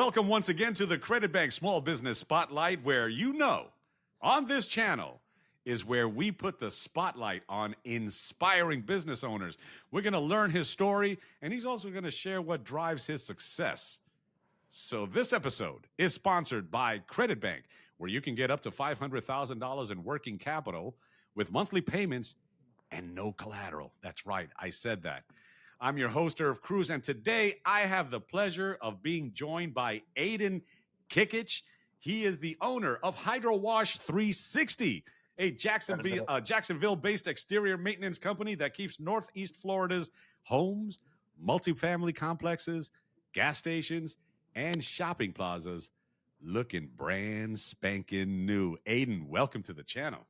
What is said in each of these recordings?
welcome once again to the Credit Bank Small Business Spotlight, where on this channel is where we put the spotlight on inspiring business owners. We're going to learn his story, and he's also going to share what drives his success. So this episode is sponsored by Credit Bank, where you can get up to $500,000 in working capital with monthly payments and no collateral. That's right, I said that. I'm your host, Irv Cruz, and today I have the pleasure of being joined by Adin Kikic. He is the owner of Hydro Wash 360, a Jacksonville-based exterior maintenance company that keeps Northeast Florida's homes, multifamily complexes, gas stations, and shopping plazas looking brand spanking new. Adin, welcome to the channel.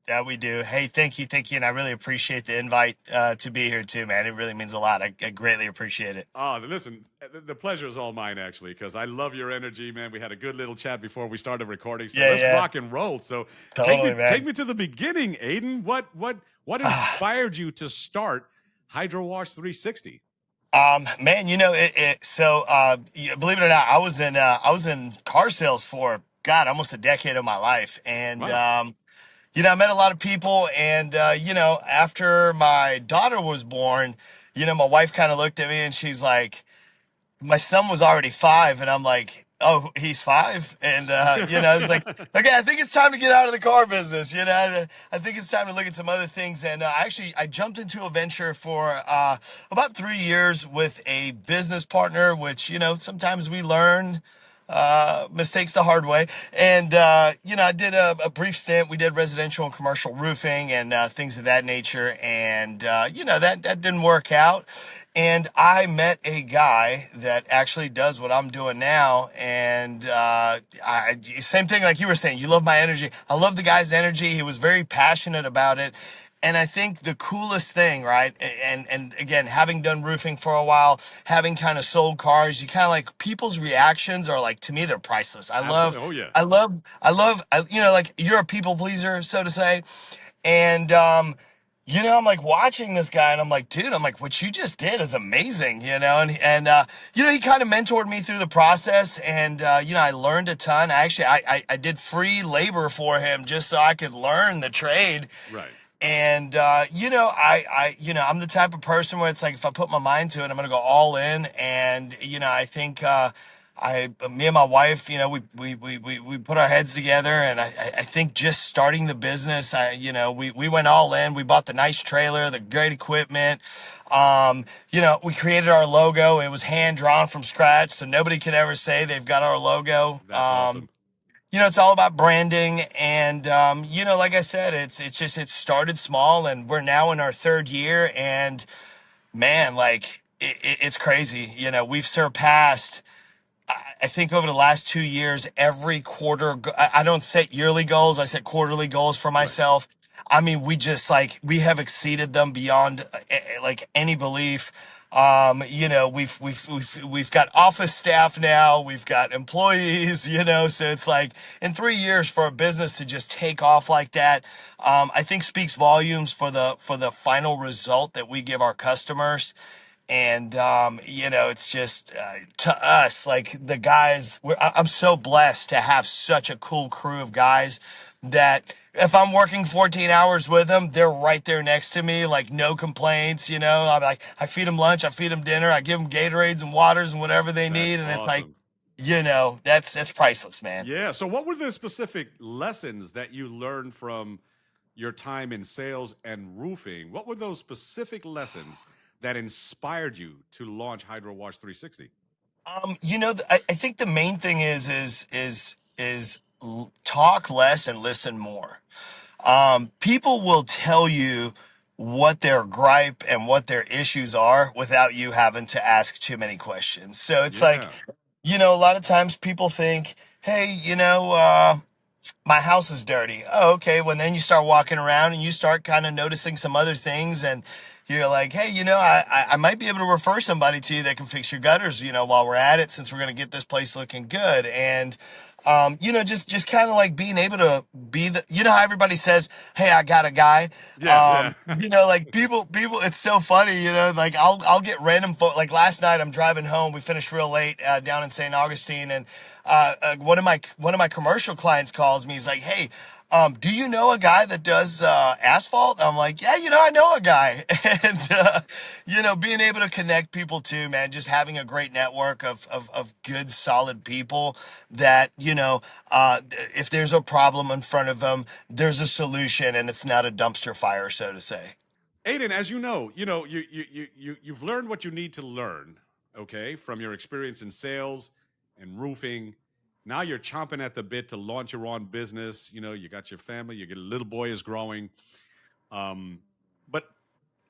Yeah, we do. Hey, thank you. And I really appreciate the invite to be here too, man. It really means a lot. I greatly appreciate it. Oh, listen, the pleasure is all mine, actually, because I love your energy, man. We had a good little chat before we started recording, so let's rock and roll. So totally, take me to the beginning, Adin. What inspired you to start Hydro Wash 360? Man, believe it or not, I was in car sales for almost a decade of my life, and wow. I met a lot of people, and after my daughter was born, my wife kind of looked at me and she's like, my son was already 5, and I'm like, oh, he's 5, and it's like, okay, I think it's time to get out of the car business. I think it's time to look at some other things, and I jumped into a venture for about 3 years with a business partner, which sometimes we learn mistakes the hard way. And, I did a brief stint. We did residential and commercial roofing and things of that nature. And, that didn't work out. And I met a guy that actually does what I'm doing now. And same thing like you were saying, you love my energy. I love the guy's energy. He was very passionate about it. And I think the coolest thing, right? And again, having done roofing for a while, having kind of sold cars, you kind of like people's reactions are like, to me, they're priceless. I love, like you're a people pleaser, so to say. And, I'm like watching this guy and I'm like, dude, what you just did is amazing, and he kind of mentored me through the process, and, I learned a ton. I did free labor for him just so I could learn the trade. Right. And, I'm the type of person where it's like, if I put my mind to it, I'm going to go all in. And, I think, me and my wife, we put our heads together, and I think just starting the business, we went all in. We bought the nice trailer, the great equipment. We created our logo. It was hand drawn from scratch, so nobody could ever say they've got our logo. That's awesome. It's all about branding, and like I said, it started small, and we're now in our 3rd year, and man, like it's crazy. We've surpassed, I think, over the last 2 years, every quarter. I don't set yearly goals. I set quarterly goals for myself. Right. I mean, we have exceeded them beyond like any belief. We've got office staff now, we've got employees, so it's like in 3 years for a business to just take off like that, I think speaks volumes for the final result that we give our customers. And, it's just, to us, like the guys, I'm so blessed to have such a cool crew of guys that if I'm working 14 hours with them, they're right there next to me, like no complaints, I'm like, I feed them lunch, I feed them dinner, I give them Gatorades and waters and whatever they need. And awesome. It's like, that's priceless, man. Yeah. So what were the specific lessons that you learned from your time in sales and roofing? What were those specific lessons that inspired you to launch Hydro Wash 360? I think the main thing is talk less and listen more. People will tell you what their gripe and what their issues are without you having to ask too many questions. So it's like, a lot of times people think, hey, my house is dirty. Oh, okay. Well, then you start walking around and you start kind of noticing some other things, and you're like, hey, I might be able to refer somebody to you that can fix your gutters, while we're at it, since we're going to get this place looking good. And, just kind of like being able to be the, how everybody says, hey, I got a guy. Yeah, yeah. Like people, it's so funny, like I'll get random like last night I'm driving home. We finished real late down in St. Augustine, and one of my commercial clients calls me. He's like, hey, do you know a guy that does asphalt? I'm like, yeah, I know a guy. And being able to connect people too, man, just having a great network of good, solid people that, if there's a problem in front of them, there's a solution, and it's not a dumpster fire, so to say. Aiden, as you've learned what you need to learn, okay, from your experience in sales and roofing. Now you're chomping at the bit to launch your own business. You got your family, your little boy is growing. Um, but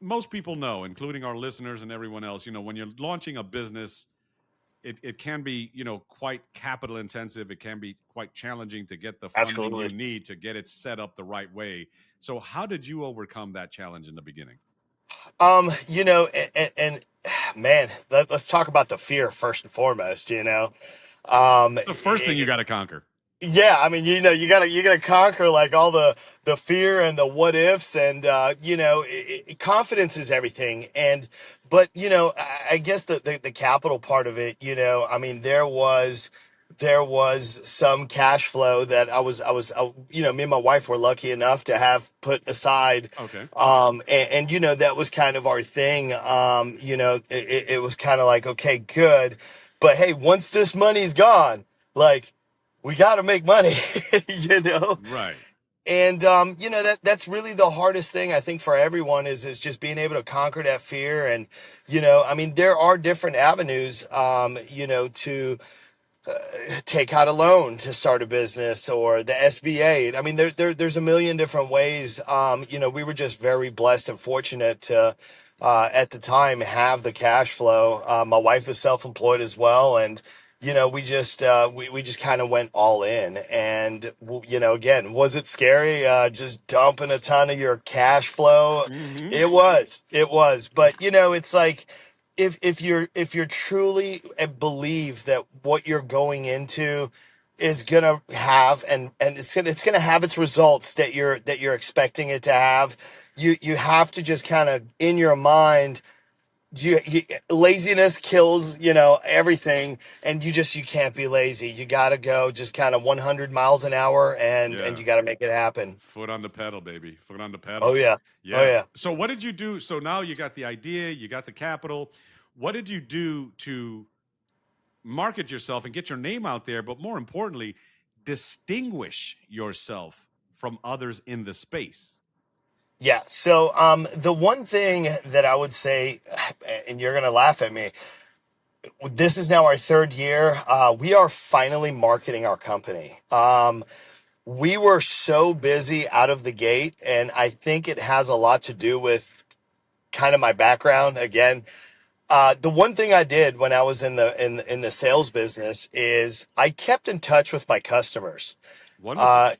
most people know, including our listeners and everyone else, when you're launching a business, it can be, quite capital intensive. It can be quite challenging to get the funding you Absolutely. need to get it set up the right way. So how did you overcome that challenge in the beginning? And man, let's talk about the fear first and foremost. Um, The first thing you got to conquer. Yeah, I mean, you gotta conquer like all the fear and the what ifs, and confidence is everything. And but I guess the capital part of it, I mean, there was some cash flow that me and my wife were lucky enough to have put aside. Okay. And that was kind of our thing. It was kind of like, okay, good, but hey, once this money's gone, like, we got to make money. you know Right. and that's really the hardest thing, I think, for everyone, is just being able to conquer that fear. And I mean, there are different avenues to take out a loan to start a business, or the SBA. I mean, there's a million different ways. We were just very blessed and fortunate to, at the time, have the cash flow. My wife is self-employed as well, and we just kind of went all in. And again, was it scary? Just dumping a ton of your cash flow. Hmm. It was, but it's like, if you're truly believe that what you're going into is gonna have, and it's gonna have its results that you're expecting it to have, you have to just kind of, in your mind, laziness kills everything, and you can't be lazy. You gotta go just kind of 100 miles an hour, and Yeah. you gotta make it happen. Foot on the pedal, baby. Foot on the Oh pedal. yeah. Oh Yeah. yeah. So what did you do? So now you got the idea, you got the capital. What did you do to market yourself and get your name out there, but more importantly, distinguish yourself from others in the space? Yeah. So, the one thing that I would say, and you're gonna laugh at me, this is now our third year. We are finally marketing our company. We were so busy out of the gate, and I think it has a lot to do with kind of my background. Again, the one thing I did when I was in the sales business is I kept in touch with my customers. Wonderful. Uh,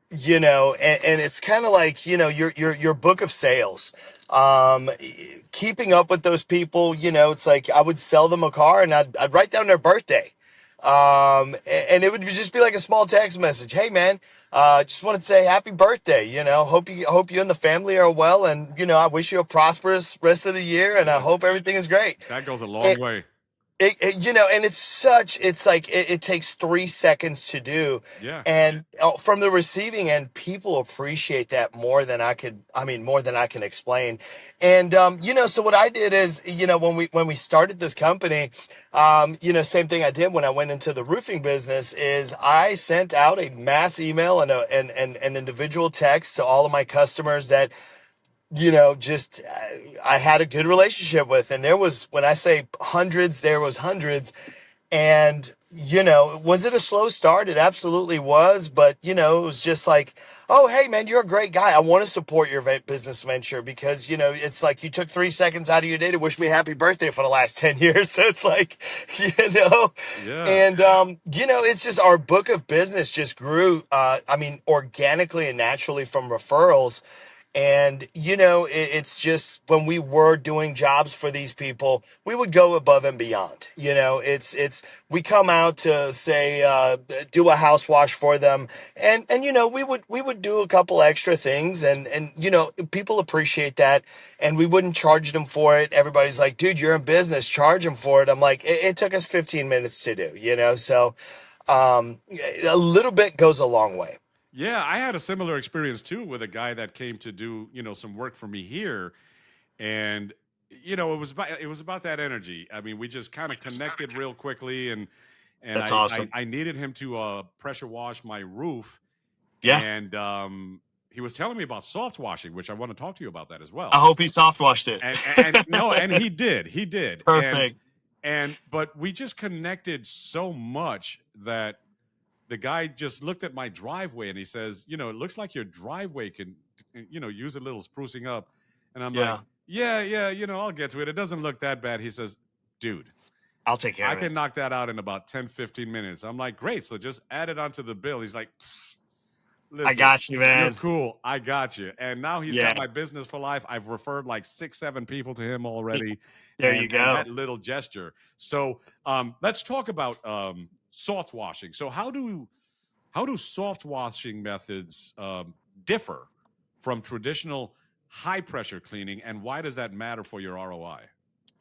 and it's kind of like, your book of sales. Um, Keeping up with those people, it's like I would sell them a car, and I'd write down their birthday. And it would just be like a small text message. Hey man, just wanted to say happy birthday. Hope you and the family are well, and I wish you a prosperous rest of the year, and I Yeah. hope everything is great. That goes a long way. And it's like, it takes 3 seconds to do. Yeah. And from the receiving end, people appreciate that more than I can explain. And, so what I did is, when we started this company, same thing I did when I went into the roofing business, is I sent out a mass email and an individual text to all of my customers that, just I had a good relationship with. And there was, when I say hundreds, there was hundreds. And, was it a slow start? It absolutely was. But, it was just like, oh, hey, man, you're a great guy. I want to support your business venture, because, it's like you took 3 seconds out of your day to wish me happy birthday for the last 10 years. So it's like, you know, Yeah. and, it's just, our book of business just grew, organically and naturally from referrals. And, it's just when we were doing jobs for these people, we would go above and beyond. We come out to say, do a house wash for them. And, we would do a couple extra things and, people appreciate that. And we wouldn't charge them for it. Everybody's like, dude, you're in business, charge them for it. I'm like, it took us 15 minutes to do. So, a little bit goes a long way. Yeah, I had a similar experience too with a guy that came to do, some work for me here, and it was about that energy. I mean, we just kind of connected real quickly, and That's I awesome. I needed him to pressure wash my roof, Yeah. and he was telling me about soft washing, which I want to talk to you about that as I well. hope he soft washed it. And no, and he did, Perfect. but we just connected so much that the guy just looked at my driveway and he says, it looks like your driveway can, use a little sprucing up. And I'm like, Yeah. yeah, yeah, I'll get to it. It doesn't look that bad. He says, dude, I'll take care I of it. can knock that out in about 10, 15 minutes. I'm like, great. So just add it onto the bill. He's like, I listen, got you, you're man. cool. I got you. And now he's Yeah. got my business for life. I've referred like 6, 7 people to him already. There you And go. that little gesture. So let's talk about soft washing. So how do soft washing methods differ from traditional high pressure cleaning, and why does that matter for your ROI?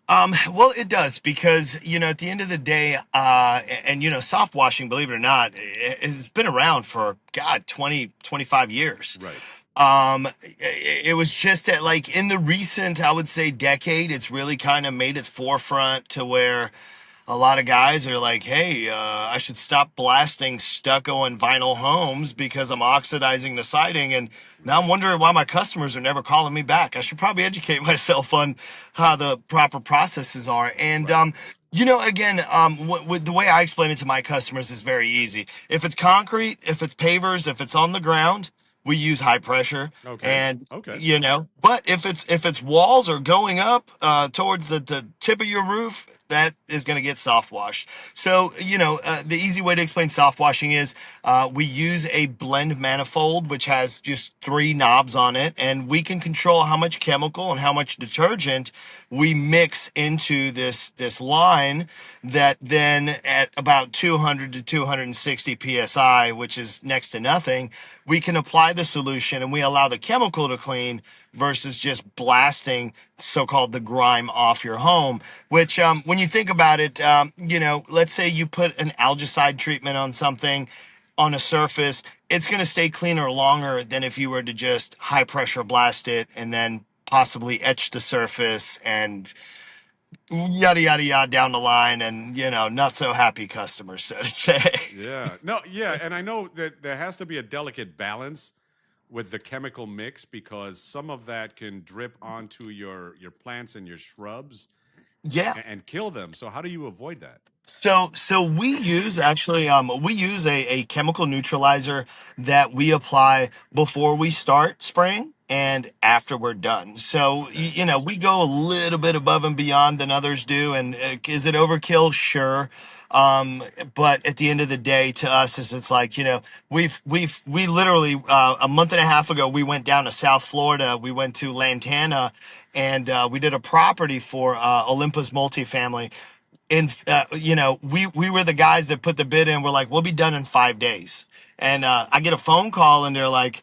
Well, it does because, at the end of the day, and, soft washing, believe it or not, has been around for, God, 20, 25 years. Right. It was just that, like, in the recent, I would say, decade, it's really kind of made its forefront to where a lot of guys are like, hey, I should stop blasting stucco and vinyl homes because I'm oxidizing the siding. And now I'm wondering why my customers are never calling me back. I should probably educate myself on how the proper processes are. And, Right. again, the way I explain it to my customers is very easy. If it's concrete, if it's pavers, if it's on the ground, we use high pressure. Okay. And Okay. but if it's walls or going up towards the tip of your roof, that is going to get soft washed. So the easy way to explain soft washing is we use a blend manifold which has just 3 knobs on it, and we can control how much chemical and how much detergent we mix into this line, that then at about 200 to 260 psi, which is next to nothing, we can apply the solution and we allow the chemical to clean versus just blasting so-called the grime off your home. Which when you think about it, let's say you put an algicide treatment on something on a surface, it's going to stay cleaner longer than if you were to just high pressure blast it and then possibly etch the surface and yada yada yada down the line, and not so happy customers, so to say. Yeah. No, yeah. And I know that there has to be a delicate balance with the chemical mix because some of that can drip onto your plants and your shrubs Yeah. and kill them. So how do you avoid that? So we use actually we use a chemical neutralizer that we apply before we start spraying and after we're done. So Okay. we go a little bit above and beyond than others do. And is it overkill? Sure. But at the end of the day, to us, is it's like we literally a month and a half ago we went down to South Florida. We went to Lantana, and we did a property for Olympus multifamily. And we were the guys that put the bid in. We're like, we'll be done in 5 days. And I get a phone call and they're like,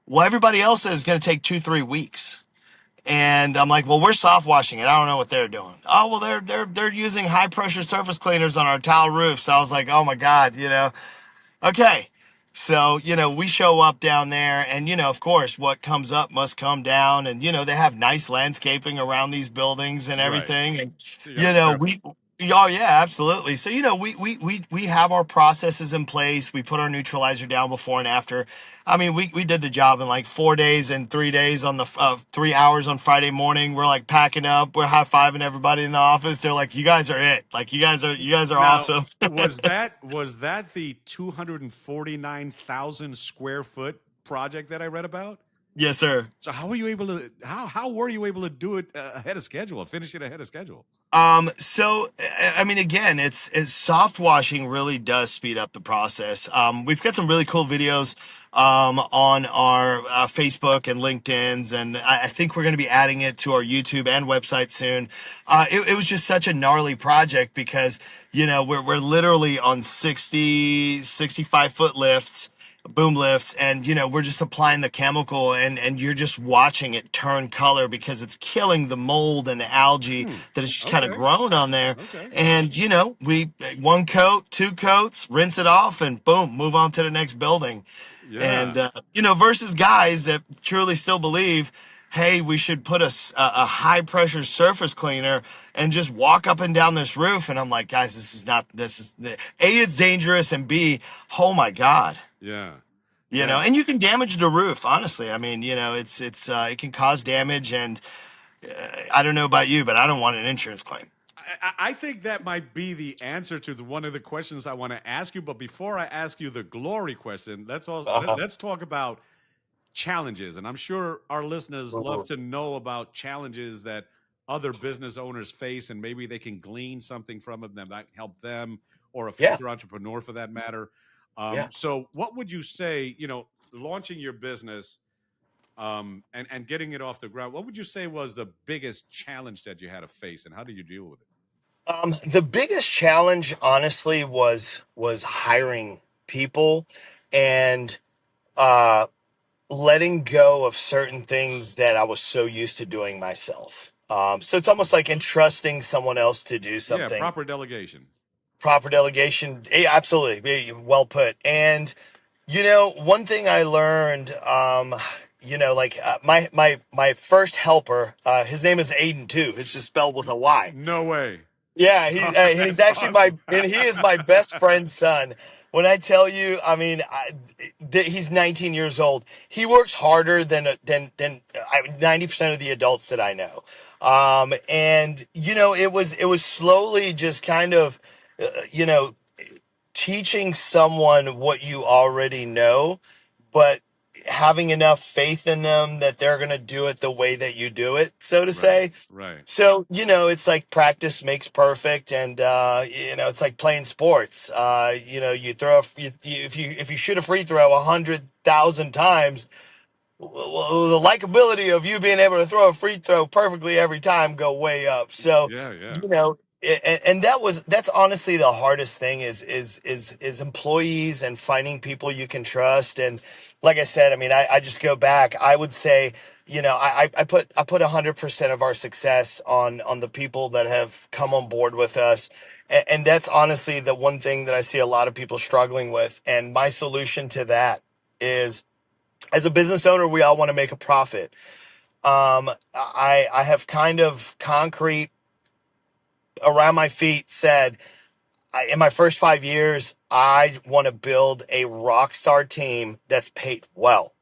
well, everybody else says it's going to take 2, 3 weeks. And I'm like, well, we're soft washing it. I don't know what they're doing. Oh, well, they're using high pressure surface cleaners on our tile roofs. So I was like, oh my God, okay. So, we show up down there and, of course, what comes up must come down. And, they have nice landscaping around these buildings and Right. everything. And, So you got to be careful. oh yeah, absolutely. So, we have our processes in place. We put our neutralizer down before and after. I mean, we did the job in like 4 days and 3 days on the 3 hours on Friday morning. We're like packing up. We're high-fiving everybody in the office. They're like, you guys are it. Like, you guys are Now, awesome. was that the 249,000 square foot project that I read about? Yes, sir. So how were you able to how were you able to do it ahead of schedule, finish it ahead of schedule? So I mean, again, it's soft washing really does speed up the process. We've got some really cool videos on our Facebook and LinkedIn's, and I think we're going to be adding it to our YouTube and website soon. It was just such a gnarly project because we're literally on 65 foot lifts, boom lifts, and we're just applying the chemical, and you're just watching it turn color because it's killing the mold and the algae Hmm. that has just kind of Okay. grown on there. Okay. And we one coat, two coats, rinse it off, and boom, move on to the next building. And Yeah. versus guys that truly still believe, hey, we should put a high pressure surface cleaner and just walk up and down this roof. And I'm like, guys, this is A, it's dangerous, and B, oh my God. Yeah. Yeah. And you can damage the roof. Honestly, I mean, it can cause damage, and I don't know about you, but I don't want an insurance claim. I think that might be the answer to one of the questions I want to ask you. But before I ask you the glory question, Uh-huh. let's talk about challenges. And I'm sure our listeners love Ooh. to know about challenges that other business owners face, and maybe they can glean something from it that might help them or a Yeah, future entrepreneur for that matter. yeah. So, what would you say? Launching your business and getting it off the ground. What would you say was the biggest challenge that you had to face, and how did you deal with it? The biggest challenge, honestly, was hiring people and uh, letting go of certain things that I was so used to doing myself. So it's almost like entrusting someone else to do Yeah, something. proper delegation. Proper delegation, absolutely, well put. And one thing I learned, like my first helper, his name is Aiden too. It's just spelled with a Y. No way. Yeah, he's That's actually awesome. he is my best friend's son. When I tell you, I mean, he's 19 years old. He works harder than 90% of the adults that I know. And it was slowly just kind of, you know, teaching someone what you already know, but having enough faith in them that they're going to do it the way that you do it, so to Right. say. Right. So, it's like practice makes perfect. And, it's like playing sports. You throw, if you shoot a free throw 100,000 times, well, the likability of you being able to throw a free throw perfectly every time go way up. So, Yeah. Yeah. and that's honestly the hardest thing is employees and finding people you can trust. And like I said, I mean, I just go back. I would say, I put 100% of our success on the people that have come on board with us. And that's honestly the one thing that I see a lot of people struggling with. And my solution to that is, as a business owner, we all want to make a profit. I have kind of concrete around my feet said, in my first 5 years, I want to build a Rockstar team that's paid well.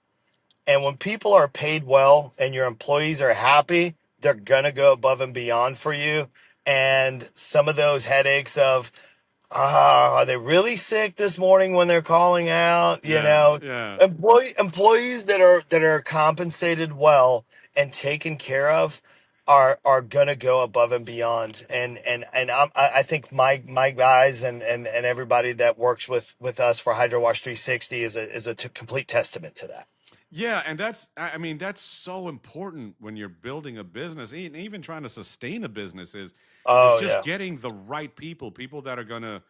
And when people are paid well and your employees are happy, they're going to go above and beyond for you. And some of those headaches of, are they really sick this morning when they're calling out? Yeah. Yeah. Employees that are compensated well and taken care of are gonna go above and beyond. I think my guys and everybody that works with us for Hydro Wash 360 is a complete testament to that. Yeah, and I mean that's so important when you're building a business, and even trying to sustain a business is Oh just yeah. getting the right people that are gonna,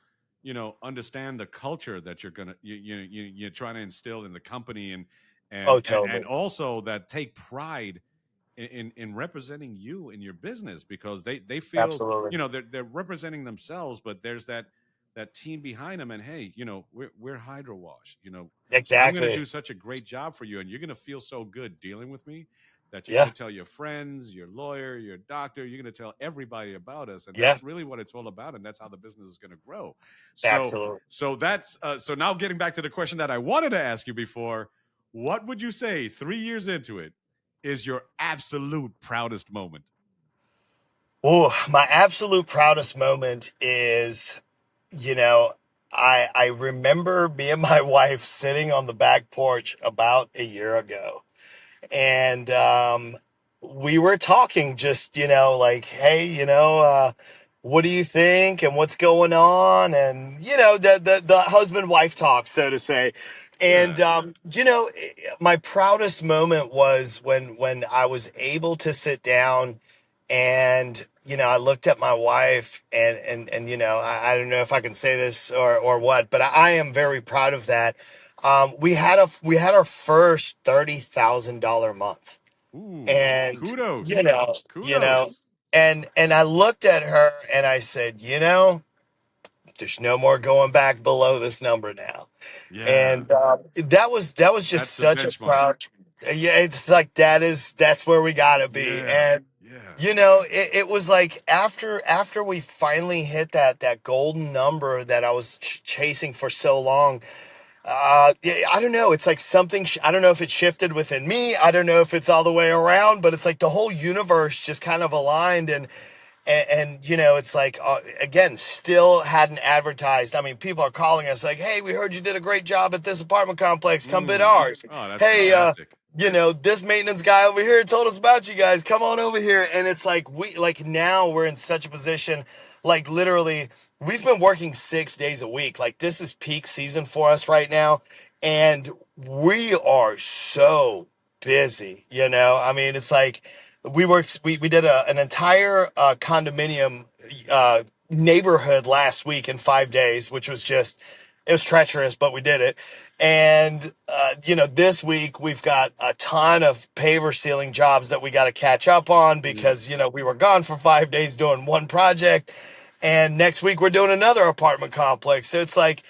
understand the culture that you're trying to instill in the company, and Oh and totally. also that take pride in representing you in your business, because they feel, Absolutely. they're representing themselves, but there's that team behind them, and hey, we're Hydro Wash, I'm going to Exactly. do such a great job for you, and you're going to feel so good dealing with me that you're going Yeah. to tell your friends, your lawyer, your doctor, you're going to tell everybody about us, and Yeah. that's really what it's all about, and that's how the business is going to grow. So Absolutely. so now getting back to the question that I wanted to ask you before, what would you say 3 years into it is your absolute proudest moment? Oh, my absolute proudest moment is, you know, I remember me and my wife sitting on the back porch about a year ago, and we were talking, just like, hey, what do you think, and what's going on, and the husband wife talk, so to say. And Yeah. my proudest moment was when I was able to sit down, and I looked at my wife, and I don't know if I can say this or what, but I am very proud of that. We had our first $30,000 month, Ooh, and kudos. you know, you know, Kudos. and I looked at her and I said, there's no more going back below this number now. Yeah. And that was just That's the such a benchmark. proud. Yeah, it's like that's where we gotta be. Yeah. And Yeah. it was like after we finally hit that golden number that I was chasing for so long. Yeah, I don't know. It's like something. I don't know if it shifted within me. I don't know if it's all the way around, but it's like the whole universe just kind of aligned, and it's like, again, still hadn't advertised. I mean, people are calling us like, hey, we heard you did a great job at this apartment complex, come bid Mm. ours. Oh, that's Hey, fantastic. this maintenance guy over here told us about you guys, come on over here. And it's like, now we're in such a position, like, literally, we've been working 6 days a week. Like, this is peak season for us right now, and we are so busy. I mean, it's like, we did an entire condominium neighborhood last week in 5 days, which was just, it was treacherous, but we did it. And this week we've got a ton of paver sealing jobs that we got to catch up on, Mm. because we were gone for 5 days doing one project, and next week we're doing another apartment complex. So it's like,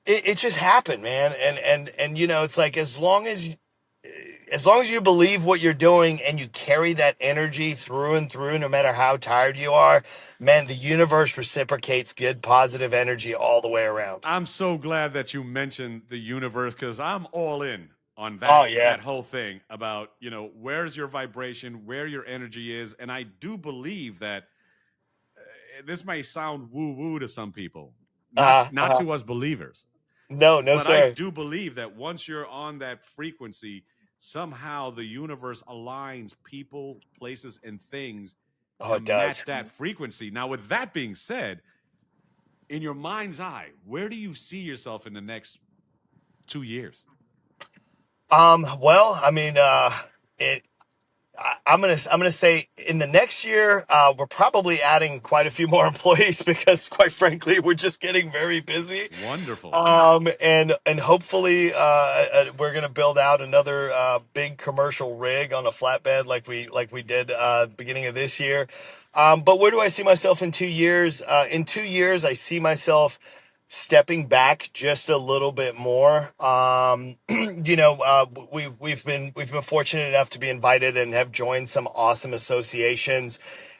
it just happened, man. And it's like, as long as you believe what you're doing and you carry that energy through and through, no matter how tired you are, man, the universe reciprocates good, positive energy all the way around. I'm so glad that you mentioned the universe because I'm all in on Oh, that yeah. that whole thing about, where's your vibration, where your energy is. And I do believe that this may sound woo-woo to some people, not Uh, to us believers. no, no, But I sir. do believe that once you're on that frequency, somehow the universe aligns people, places, and things Oh, to it match does. that frequency. Now, with that being said, in your mind's eye, where do you see yourself in the next 2 years? Well, I mean, it, I'm gonna say in the next year, we're probably adding quite a few more employees, because, quite frankly, we're just getting very busy. Wonderful. And hopefully, we're gonna build out another big commercial rig on a flatbed, like we did beginning of this year. But where do I see myself in 2 years? In 2 years, I see myself stepping back just a little bit more. We've been fortunate enough to be invited and have joined some awesome associations.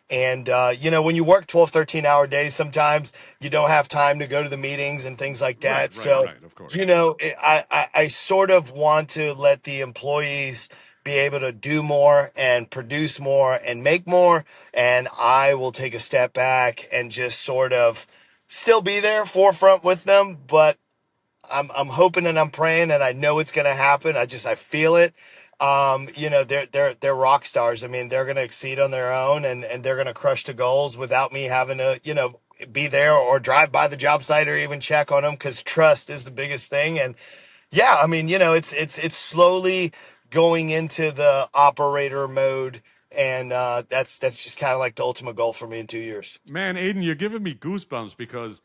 And when you work 12, 13-hour days, sometimes you don't have time to go to the meetings and things like Right, that. right, So, right. Of course. I sort of want to let the employees be able to do more and produce more and make more. And I will take a step back and just sort of still be there forefront with them, but I'm hoping and I'm praying, and I know it's going to happen. I feel it. They're rock stars. I mean, they're going to exceed on their own, and they're going to crush the goals without me having to, be there or drive by the job site or even check on them, because trust is the biggest thing. And yeah, I mean, it's slowly going into the operator mode, and that's just kind of like the ultimate goal for me in 2 years. Man, Aiden, you're giving me goosebumps because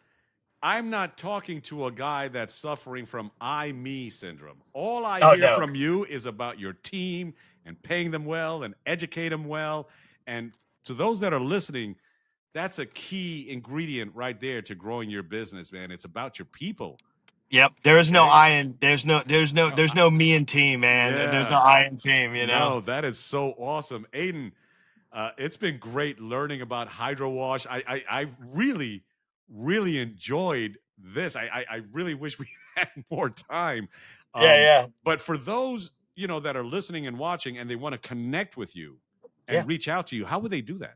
I'm not talking to a guy that's suffering from I me syndrome. All I Oh hear no. from you is about your team and paying them well and educate them well. And to those that are listening, that's a key ingredient right there to growing your business, man. It's about your people. Yep. There is no Okay. I in there's no me and team, man. There's no Yeah. I in team. No, that is so awesome. Aiden, it's been great learning about hydro wash. I really, really enjoyed this. I really wish we had more time. Yeah, Um, yeah. but for those, that are listening and watching and they want to connect with you Yeah. and reach out to you, how would they do that?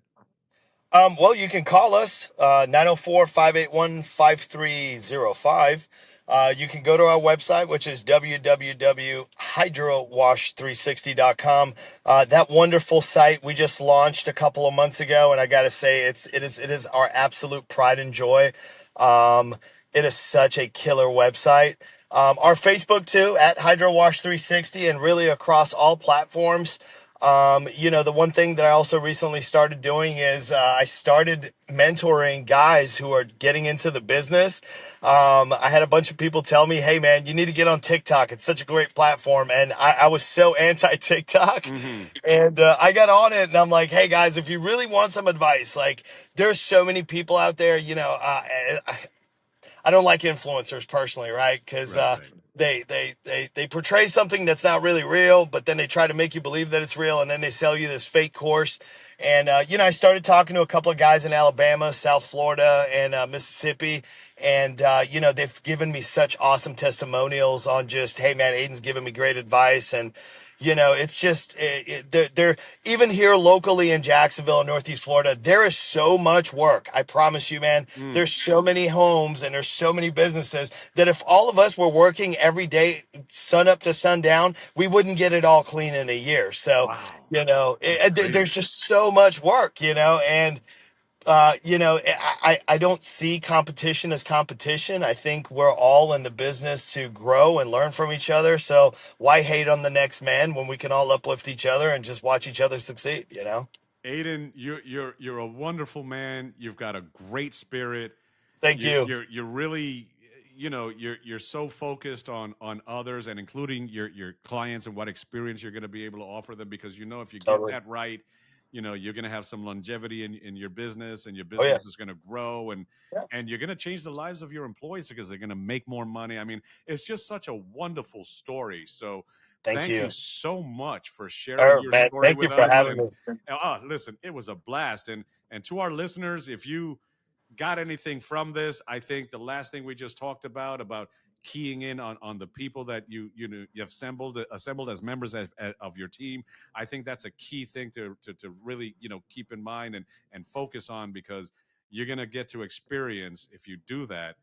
Well, you can call us 904-581-5305. You can go to our website, which is www.hydrowash360.com. That wonderful site we just launched a couple of months ago, and I got to say, it is our absolute pride and joy. It is such a killer website. Our Facebook too, at HydroWash360, and really across all platforms. The one thing that I also recently started doing is I started mentoring guys who are getting into the business. I had a bunch of people tell me, hey, man, you need to get on TikTok. It's such a great platform. And I was so anti-TikTok. And I got on it and I'm like, hey, guys, if you really want some advice, like there's so many people out there, I don't like influencers personally, right? Because Right. they portray something that's not really real, but then they try to make you believe that it's real, and then they sell you this fake course. And I started talking to a couple of guys in Alabama, South Florida, and Mississippi, and they've given me such awesome testimonials on just, hey man, Aiden's giving me great advice, and it's just they're even here locally in Jacksonville, Northeast Florida. There is so much work. I promise you, man. There's so many homes and there's so many businesses that if all of us were working every day, sun up to sundown, we wouldn't get it all clean in a year. So, Wow. That's there's crazy. just so much work, and I don't see competition as competition. I think we're all in the business to grow and learn from each other. So why hate on the next man when we can all uplift each other and just watch each other succeed, Aiden, you're a wonderful man. You've got a great spirit. Thank you. You're really, you're so focused on others and including your clients and what experience you're going to be able to offer them, because if you get Totally. that right, you're going to have some longevity in your business, and your Oh yeah. business is going to grow, and Yeah. and you're going to change the lives of your employees because they're going to make more money. I mean, it's just such a wonderful story. So Thank thank you you. so much for All sharing right, your man. story Thank you with for us. having And me. listen, it was a blast. And to our listeners, if you got anything from this, I think the last thing we just talked about keying in on the people that you assembled as members of your team. I think that's a key thing to really keep in mind and focus on, because you're going to get to experience, if you do that,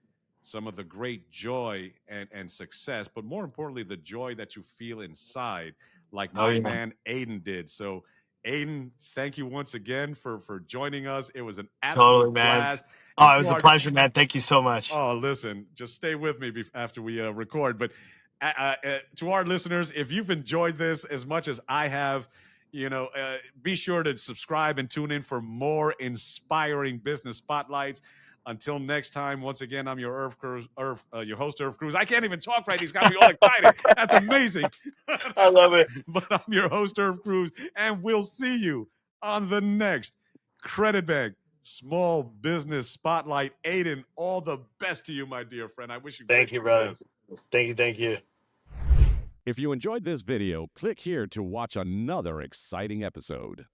some of the great joy and success, but more importantly, the joy that you feel inside, like Oh my yeah. man Aiden did. So Aiden, thank you once again for joining us. It was an absolute Totally, man. blast. And Oh, it to was a our pleasure, man. Thank you so much. Oh, listen, just stay with me after we record. But to our listeners, if you've enjoyed this as much as I have, be sure to subscribe and tune in for more inspiring business spotlights. Until next time, once again, I'm your your host, Irv Cruz. I can't even talk right. He's got me all excited. That's amazing. I love it. But I'm your host, Irv Cruz, and we'll see you on the next Credit Bank Small Business Spotlight. Aiden, all the best to you, my dear friend. I wish you great Thank you, brother. success. Thank you. Thank you. If you enjoyed this video, click here to watch another exciting episode.